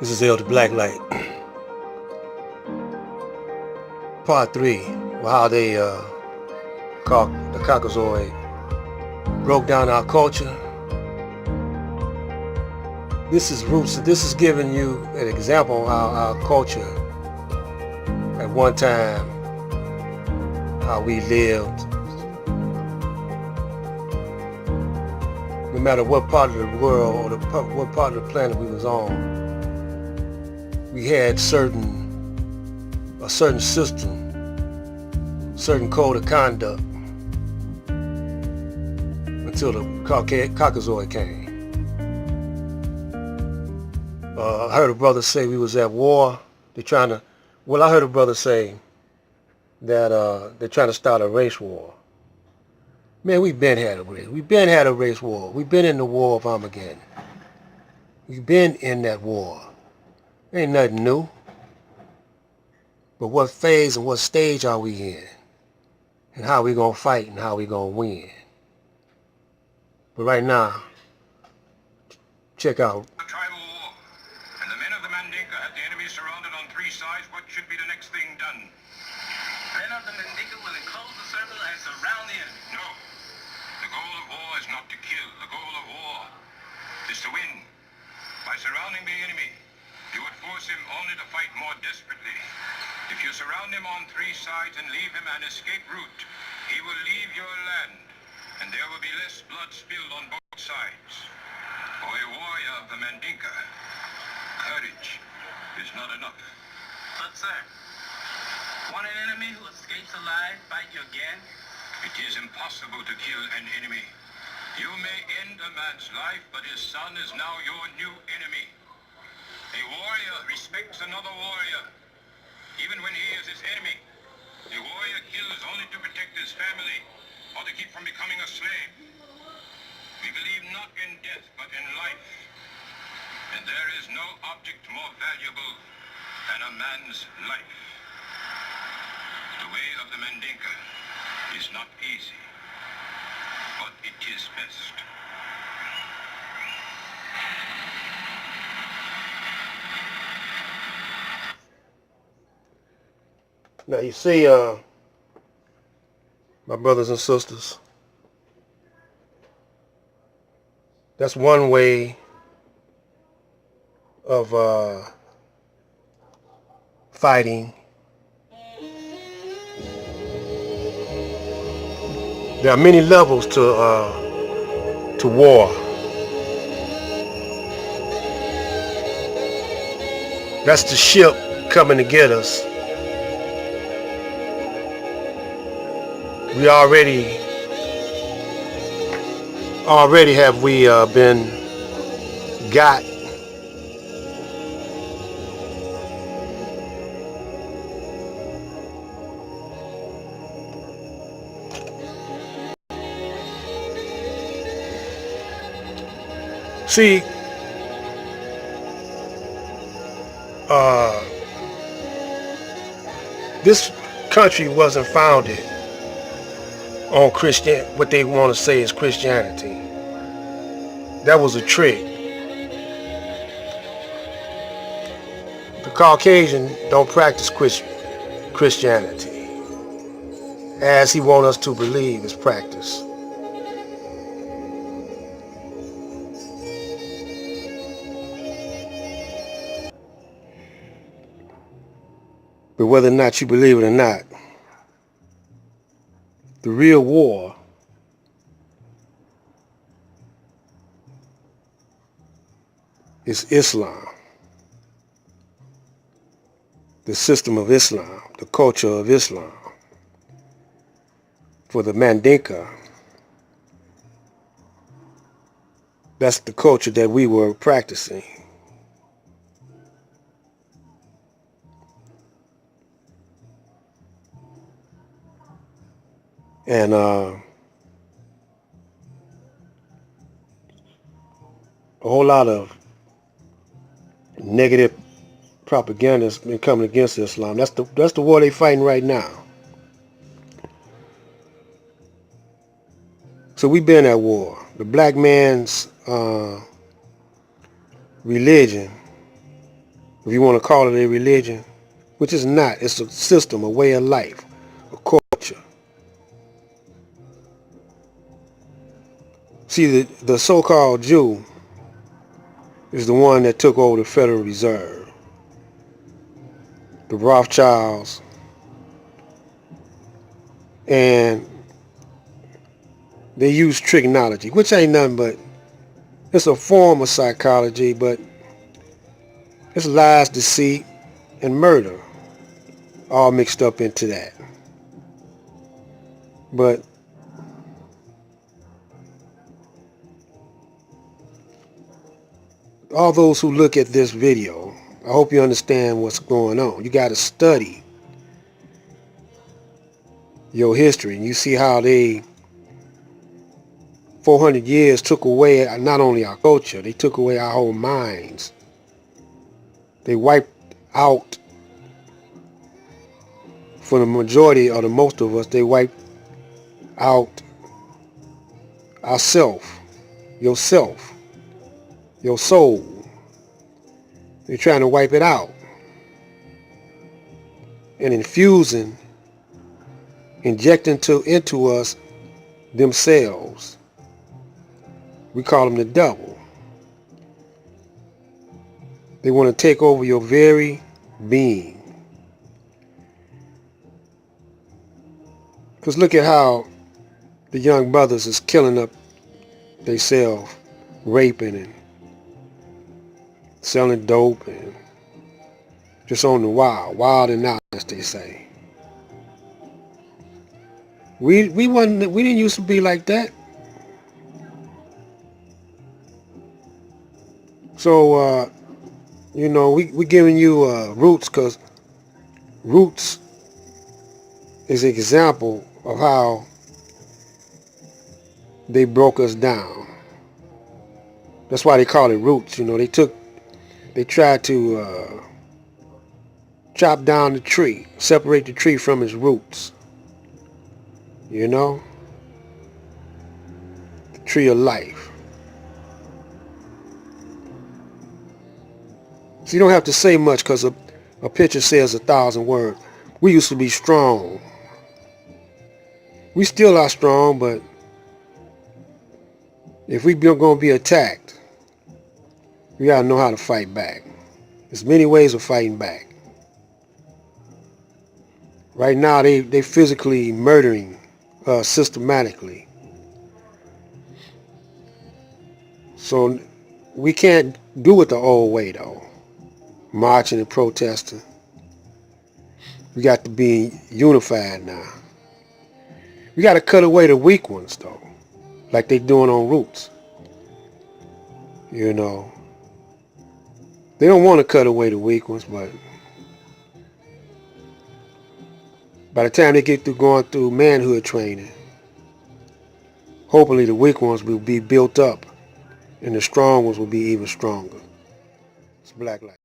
This is Elder Blacklight. Part 3, how they called the Caucasoid broke down our culture. This is roots. This is giving you an example of how our culture at one time, how we lived. No matter what part of the world or what part of the planet we was on, we had a certain system, certain code of conduct until the Caucasoid came. I heard a brother say we was at war. I heard a brother say that they're trying to start a race war. Man, we've been had a race. We've been had a race war. We've been in the war of Armageddon. We've been in that war. Ain't nothing new. But what phase and what stage are we in? And how we gonna fight and how we gonna win? But right now, check out. A tribal war, and the men of the Mandinka have the enemy surrounded on three sides. What should be the next thing done? Men of the Mandinka will enclose the circle and surround the enemy. No. The goal of war is not to kill. The goal of war is to win. By surrounding the enemy, you would force him only to fight more desperately. If you surround him on three sides and leave him an escape route, he will leave your land, and there will be less blood spilled on both sides. For a warrior of the Mandinka, courage is not enough. But sir, want an enemy who escapes alive fight you again? It is impossible to kill an enemy. You may end a man's life, but his son is now your new enemy. A warrior respects another warrior, even when he is his enemy. A warrior kills only to protect his family or to keep from becoming a slave. We believe not in death, but in life. And there is no object more valuable than a man's life. The way of the Mandinka is not easy, but it is best. Now you see, my brothers and sisters, that's one way of fighting. There are many levels to war. That's the ship coming to get us. We already have we been got. See, this country wasn't founded on what they want to say is Christianity. That was a trick. The Caucasian don't practice Christianity as he wants us to believe is practice. But whether or not you believe it or not, the real war is Islam. The system of Islam, the culture of Islam. For the Mandinka, that's the culture that we were practicing. And a whole lot of negative propaganda has been coming against Islam. That's the war they fighting right now. So we've been at war. The black man's religion if you want to call it a religion, which is not. It's a system, a way of life, a culture. See, the so-called Jew is the one that took over the Federal Reserve. The Rothschilds, and they use trigonometry, which ain't nothing but, it's a form of psychology, but it's lies, deceit, and murder all mixed up into that. But all those who look at this video, I hope you understand what's going on. You got to study your history, and you see how they 400 years took away not only our culture, they took away our whole minds. They wiped out, for the majority or the most of us, they wiped out ourself, yourself, your soul. They're trying to wipe it out and injecting into us themselves. We call them the devil. They want to take over your very being. Because look at how the young brothers is killing up themselves, raping and selling dope and just on the wild and out, as they say. We didn't used to be like that. So we giving you roots, because roots is an example of how they broke us down. That's why they call it roots. They tried to chop down the tree, separate the tree from its roots. The tree of life. So you don't have to say much, because a picture says 1,000 words. We used to be strong. We still are strong, but if we're going to be attacked, we got to know how to fight back. There's many ways of fighting back. Right now, they physically murdering us systematically. So we can't do it the old way, though. Marching and protesting. We got to be unified now. We got to cut away the weak ones, though, like they doing on Roots. They don't want to cut away the weak ones, but by the time they get through going through manhood training, hopefully the weak ones will be built up and the strong ones will be even stronger. It's Black Life.